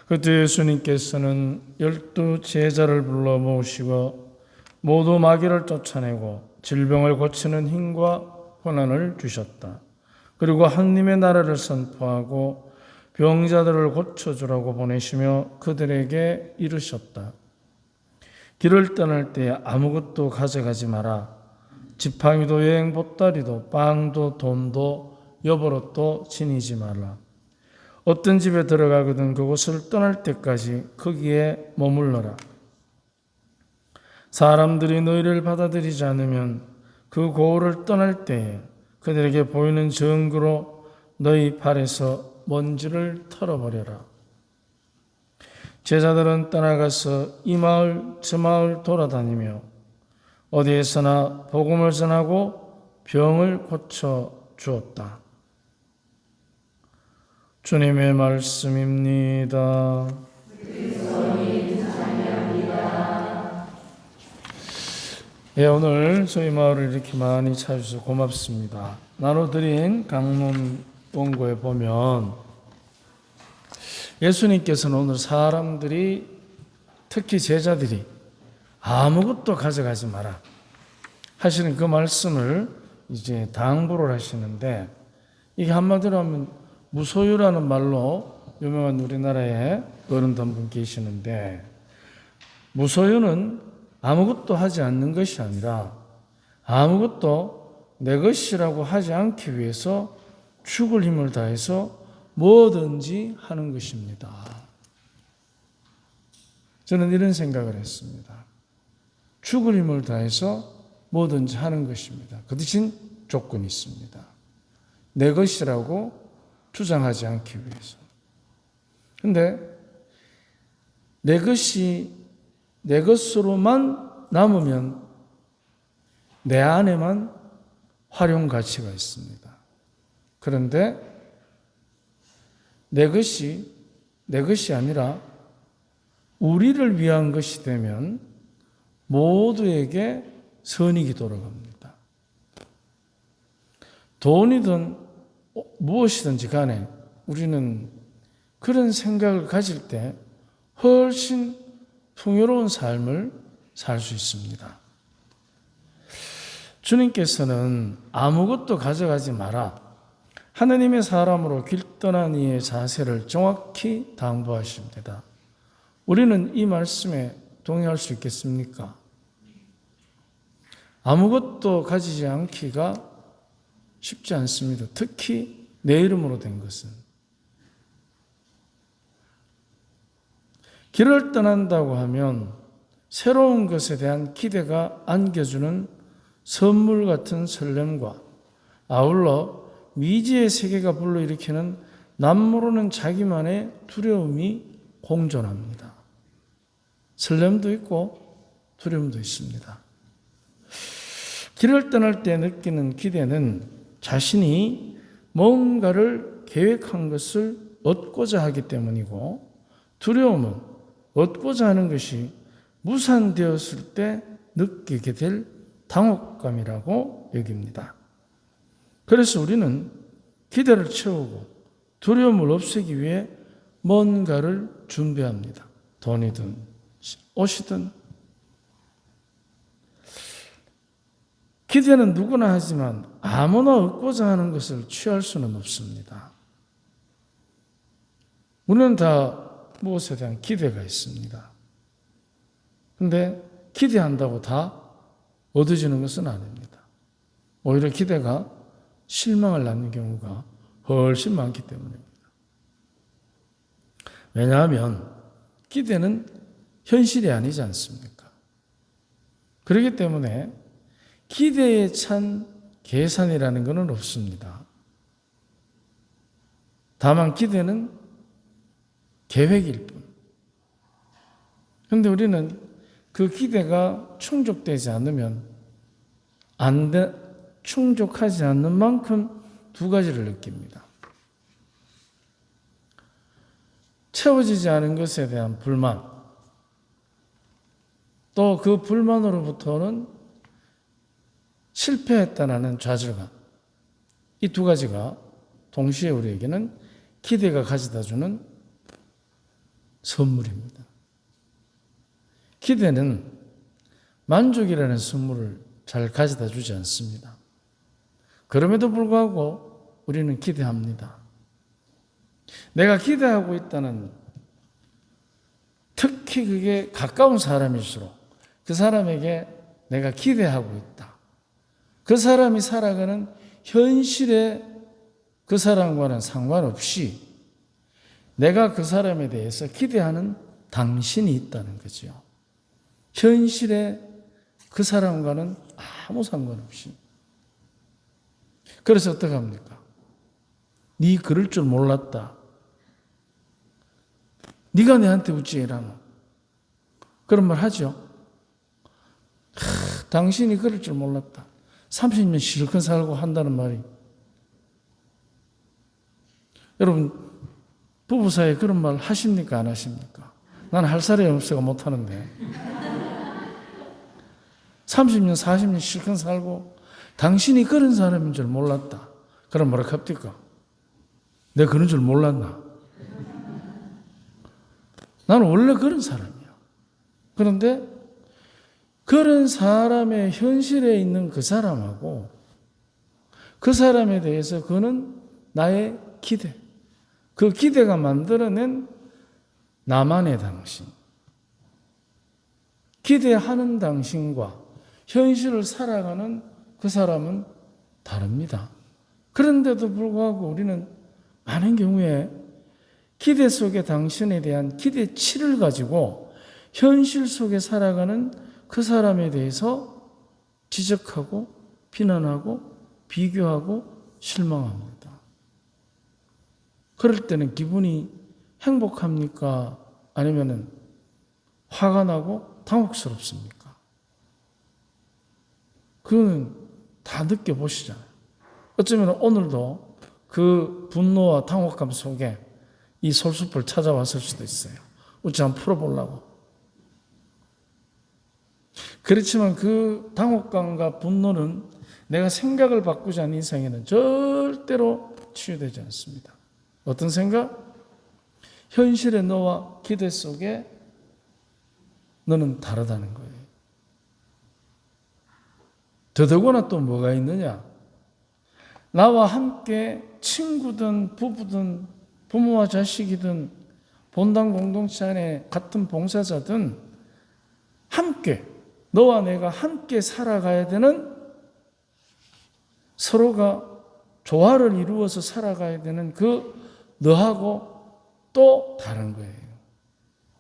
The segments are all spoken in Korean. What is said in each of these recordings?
그때 예수님께서는 12 제자를 불러 모으시고 모두 마귀를 쫓아내고 질병을 고치는 힘과 권한을 주셨다. 그리고 하느님의 나라를 선포하고 병자들을 고쳐주라고 보내시며 그들에게 이르셨다. 길을 떠날 때 아무것도 가져가지 마라. 지팡이도 여행 보따리도 빵도 돈도 여보옷도 지니지 말라. 어떤 집에 들어가거든 그곳을 떠날 때까지 거기에 머물러라. 사람들이 너희를 받아들이지 않으면 그 고을을 떠날 때에 그들에게 보이는 증거로 너희 발에서 먼지를 털어버려라. 제자들은 떠나가서 이 마을 저 마을 돌아다니며 어디에서나 복음을 전하고 병을 고쳐 주었다. 주님의 말씀입니다. 예, 오늘 저희 마을을 이렇게 많이 찾아주셔서 고맙습니다. 나눠드린 강론 원고에 보면 예수님께서는 오늘 사람들이 특히 제자들이 아무것도 가져가지 마라 하시는 그 말씀을 이제 당부를 하시는데, 이게 한마디로 하면 무소유라는 말로 유명한 우리나라에 어른들 한 분 계시는데, 무소유는 아무것도 하지 않는 것이 아니라 아무것도 내 것이라고 하지 않기 위해서 죽을 힘을 다해서 뭐든지 하는 것입니다. 저는 이런 생각을 했습니다. 죽을 힘을 다해서 뭐든지 하는 것입니다. 그 대신 조건이 있습니다. 내 것이라고 주장하지 않기 위해서. 근데 내 것이 내 것으로만 남으면 내 안에만 활용 가치가 있습니다. 그런데 내 것이 아니라 우리를 위한 것이 되면 모두에게 선익이 돌아갑니다. 돈이든 무엇이든지 간에 우리는 그런 생각을 가질 때 훨씬 풍요로운 삶을 살 수 있습니다. 주님께서는 아무것도 가져가지 마라. 하느님의 사람으로 길 떠난 이의 자세를 정확히 당부하십니다. 우리는 이 말씀에 동의할 수 있겠습니까? 아무것도 가지지 않기가 쉽지 않습니다. 특히 내 이름으로 된 것은. 길을 떠난다고 하면 새로운 것에 대한 기대가 안겨주는 선물 같은 설렘과 아울러 미지의 세계가 불러일으키는 남모르는 자기만의 두려움이 공존합니다. 설렘도 있고 두려움도 있습니다. 길을 떠날 때 느끼는 기대는 자신이 뭔가를 계획한 것을 얻고자 하기 때문이고, 두려움은 얻고자 하는 것이 무산되었을 때 느끼게 될 당혹감이라고 여깁니다. 그래서 우리는 기대를 채우고 두려움을 없애기 위해 뭔가를 준비합니다. 돈이든 옷이든. 기대는 누구나 하지만 아무나 얻고자 하는 것을 취할 수는 없습니다. 우리는 다 무엇에 대한 기대가 있습니다. 그런데 기대한다고 다 얻어지는 것은 아닙니다. 오히려 기대가 실망을 낳는 경우가 훨씬 많기 때문입니다. 왜냐하면 기대는 현실이 아니지 않습니까? 그렇기 때문에 기대에 찬 계산이라는 것은 없습니다. 다만 기대는 계획일 뿐. 그런데 우리는 그 기대가 충족되지 않으면 충족하지 않는 만큼 두 가지를 느낍니다. 채워지지 않은 것에 대한 불만, 또 그 불만으로부터는 실패했다는 좌절감. 이 두 가지가 동시에 우리에게는 기대가 가져다주는 선물입니다. 기대는 만족이라는 선물을 잘 가져다 주지 않습니다. 그럼에도 불구하고 우리는 기대합니다. 내가 기대하고 있다는, 특히 그게 가까운 사람일수록 그 사람에게 내가 기대하고 있다. 그 사람이 살아가는 현실에 그 사람과는 상관없이 내가 그 사람에 대해서 기대하는 당신이 있다는 거죠. 현실에 그 사람과는 아무 상관없이. 그래서 어떻게 합니까? 네 그럴 줄 몰랐다. 네가 내한테 어찌 이라노? 그런 말 하죠. 당신이 그럴 줄 몰랐다. 30년 실컷 살고 한다는 말이. 여러분, 부부 사이에 그런 말 하십니까? 안 하십니까? 나는 할 사람이 없어서 못 하는데. 30년, 40년 실컷 살고 당신이 그런 사람인 줄 몰랐다. 그럼 뭐라 합니까? 내가 그런 줄 몰랐나? 나는 원래 그런 사람이야. 그런데 그런 사람의 현실에 있는 그 사람하고 그 사람에 대해서 그는 나의 기대, 그 기대가 만들어낸 나만의 당신, 기대하는 당신과 현실을 살아가는 그 사람은 다릅니다. 그런데도 불구하고 우리는 많은 경우에 기대 속의 당신에 대한 기대치를 가지고 현실 속에 살아가는 그 사람에 대해서 지적하고 비난하고 비교하고 실망합니다. 그럴 때는 기분이 행복합니까? 아니면 화가 나고 당혹스럽습니까? 그거는 다 느껴보시잖아요. 어쩌면 오늘도 그 분노와 당혹감 속에 이 솔숲을 찾아왔을 수도 있어요. 어찌 한번 풀어보려고. 그렇지만 그 당혹감과 분노는 내가 생각을 바꾸지 않는 이상에는 절대로 치유되지 않습니다. 어떤 생각? 현실의 너와 기대 속에 너는 다르다는 거예요. 더더구나 또 뭐가 있느냐? 나와 함께 친구든 부부든 부모와 자식이든 본당 공동체 안에 같은 봉사자든 함께 너와 내가 함께 살아가야 되는, 서로가 조화를 이루어서 살아가야 되는 그 너하고 또 다른 거예요.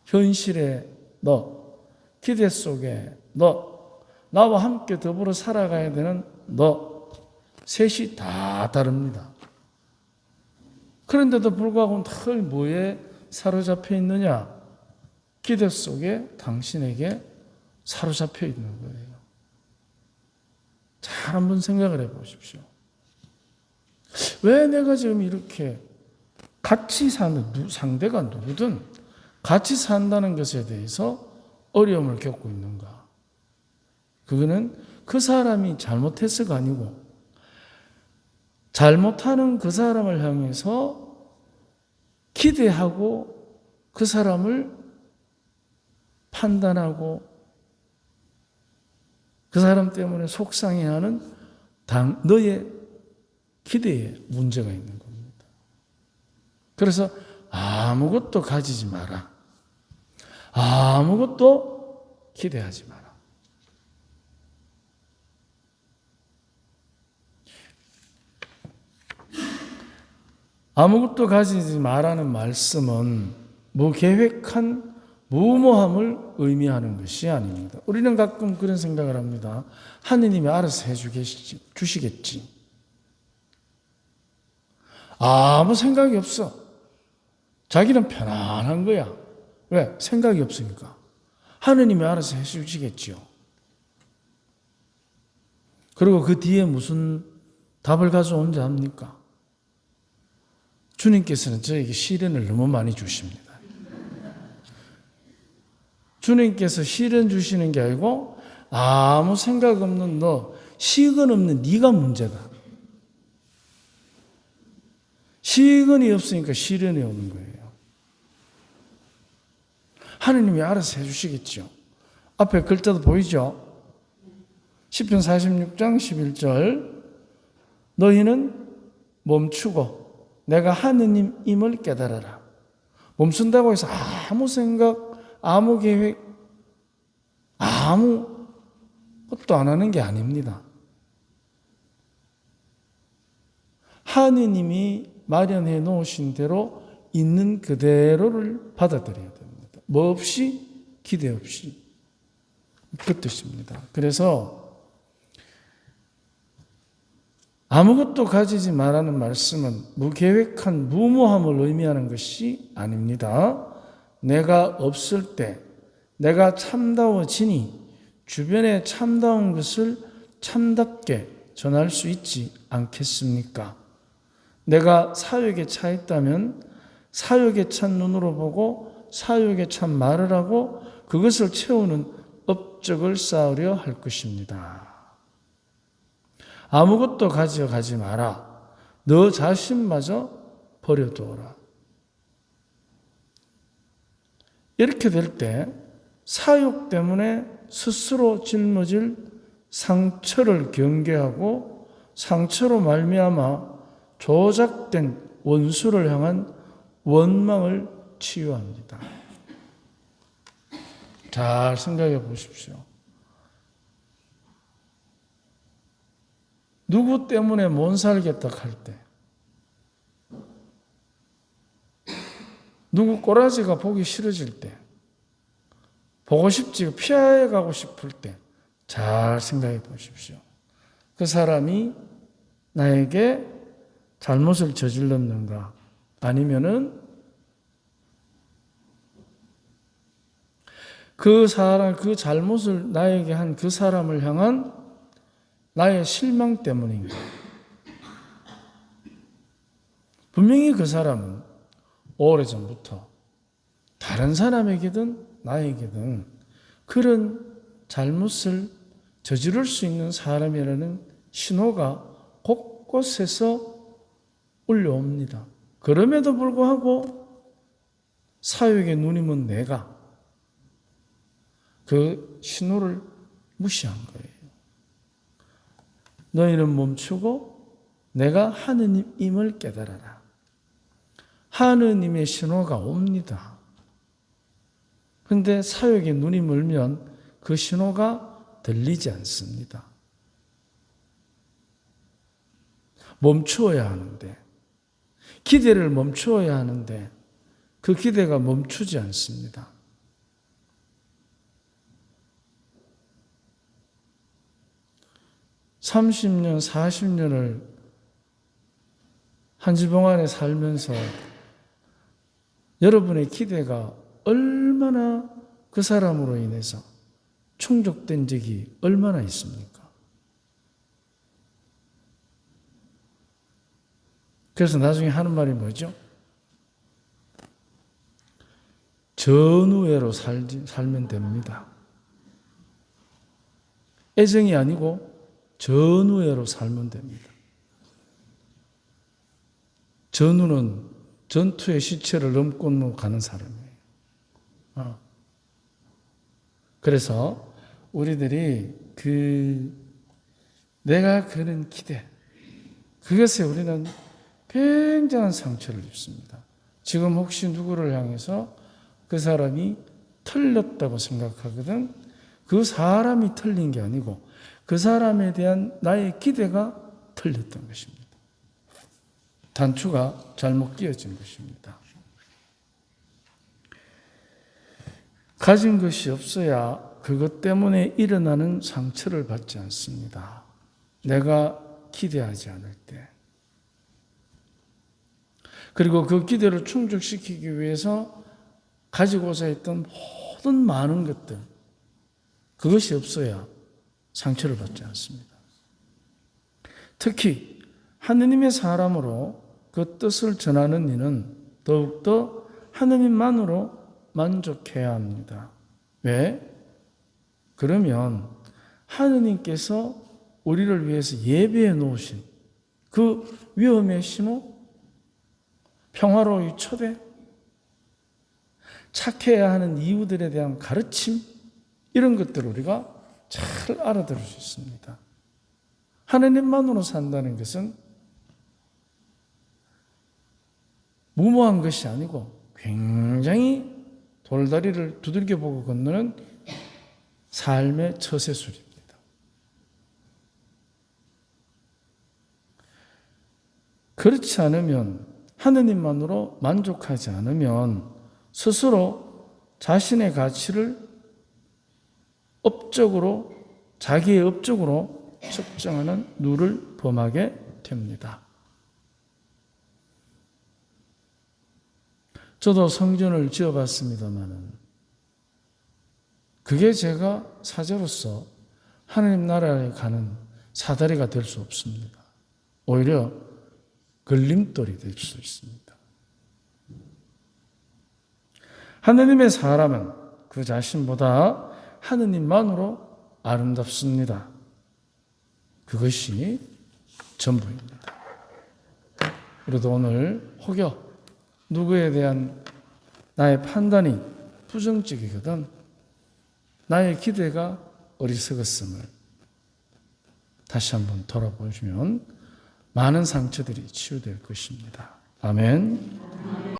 현실의 너, 기대 속에 너, 나와 함께 더불어 살아가야 되는 너, 셋이 다 다릅니다. 그런데도 불구하고 늘 뭐에 사로잡혀 있느냐? 기대 속에 당신에게 사로잡혀 있는 거예요. 잘 한번 생각을 해 보십시오. 왜 내가 지금 이렇게 같이 사는, 상대가 누구든 같이 산다는 것에 대해서 어려움을 겪고 있는가? 그거는 그 사람이 잘못해서가 아니고 잘못하는 그 사람을 향해서 기대하고 그 사람을 판단하고 그 사람 때문에 속상해하는 너의 기대에 문제가 있는 겁니다. 그래서 아무것도 가지지 마라. 아무것도 기대하지 마라. 아무것도 가지지 마라는 말씀은 무계획한 무모함을 의미하는 것이 아닙니다. 우리는 가끔 그런 생각을 합니다. 하느님이 알아서 주시겠지. 아무 생각이 없어. 자기는 편안한 거야. 왜? 생각이 없으니까. 하느님이 알아서 해주시겠지요. 그리고 그 뒤에 무슨 답을 가져온지 압니까? 주님께서는 저에게 시련을 너무 많이 주십니다. 주님께서 시련 주시는 게 아니고 아무 생각 없는 너, 시건 없는 네가 문제다. 시건이 없으니까 시련이 오는 거예요. 하느님이 알아서 해주시겠죠. 앞에 글자도 보이죠? 시편 46장 11절 너희는 멈추고 내가 하느님임을 깨달아라. 멈춘다고 해서 아무 생각, 아무 계획, 아무 것도 안 하는 게 아닙니다. 하느님이 마련해 놓으신 대로 있는 그대로를 받아들여야 됩니다. 뭐 없이, 기대 없이. 그 뜻입니다. 그래서 아무것도 가지지 말라는 말씀은 무계획한 무모함을 의미하는 것이 아닙니다. 내가 없을 때 내가 참다워지니 주변에 참다운 것을 참답게 전할 수 있지 않겠습니까? 내가 사역에 차 있다면 사역에 찬 눈으로 보고 사역에 찬 말을 하고 그것을 채우는 업적을 쌓으려 할 것입니다. 아무것도 가져가지 마라. 너 자신마저 버려두어라. 이렇게 될 때 사욕 때문에 스스로 짊어질 상처를 경계하고 상처로 말미암아 조작된 원수를 향한 원망을 치유합니다. 잘 생각해 보십시오. 누구 때문에 못 살겠다 할 때, 누구 꼬라지가 보기 싫어질 때, 보고 싶지 피해 가고 싶을 때 잘 생각해 보십시오. 그 사람이 나에게 잘못을 저질렀는가 아니면은 그 잘못을 나에게 한 그 사람을 향한 나의 실망 때문인가? 분명히 그 사람은 오래전부터 다른 사람에게든 나에게든 그런 잘못을 저지를 수 있는 사람이라는 신호가 곳곳에서 울려옵니다. 그럼에도 불구하고 사역의 누님은 내가 그 신호를 무시한 거예요. 너희는 멈추고 내가 하느님임을 깨달아라. 하느님의 신호가 옵니다. 그런데 사역에 눈이 멀면 그 신호가 들리지 않습니다. 멈추어야 하는데, 기대를 멈추어야 하는데 그 기대가 멈추지 않습니다. (30년) (40년을) 한 지붕 안에 살면서 여러분의 기대가 얼마나 그 사람으로 인해서 충족된 적이 얼마나 있습니까? 그래서 나중에 하는 말이 뭐죠? 전우애로 살면 됩니다. 애정이 아니고 전우애로 살면 됩니다. 전우는 전투의 시체를 넘고 가는 사람이에요. 그래서 우리들이 내가 그런 기대, 그것에 우리는 굉장한 상처를 입습니다. 지금 혹시 누구를 향해서 그 사람이 틀렸다고 생각하거든, 그 사람이 틀린 게 아니고 그 사람에 대한 나의 기대가 틀렸던 것입니다. 단추가 잘못 끼어진 것입니다. 가진 것이 없어야 그것 때문에 일어나는 상처를 받지 않습니다. 내가 기대하지 않을 때. 그리고 그 기대를 충족시키기 위해서 가지고자 했던 모든 많은 것들, 그것이 없어야 상처를 받지 않습니다. 특히 하느님의 사람으로 그 뜻을 전하는 이는 더욱더 하느님만으로 만족해야 합니다. 왜? 그러면 하느님께서 우리를 위해서 예배해 놓으신 그 위엄의 신호, 평화로의 초대, 착해야 하는 이유들에 대한 가르침, 이런 것들을 우리가 잘 알아들을 수 있습니다. 하느님만으로 산다는 것은 무모한 것이 아니고 굉장히 돌다리를 두들겨 보고 건너는 삶의 처세술입니다. 그렇지 않으면, 하느님만으로 만족하지 않으면 스스로 자신의 가치를 업적으로, 자기의 업적으로 측정하는 누를 범하게 됩니다. 저도 성전을 지어봤습니다마는 그게 제가 사제로서 하나님 나라에 가는 사다리가 될 수 없습니다. 오히려 걸림돌이 될 수 있습니다. 하느님의 사람은 그 자신보다 하느님만으로 아름답습니다. 그것이 전부입니다. 그래도 오늘 혹여 누구에 대한 나의 판단이 부정적이거든 나의 기대가 어리석었음을 다시 한번 돌아보시면 많은 상처들이 치유될 것입니다. 아멘.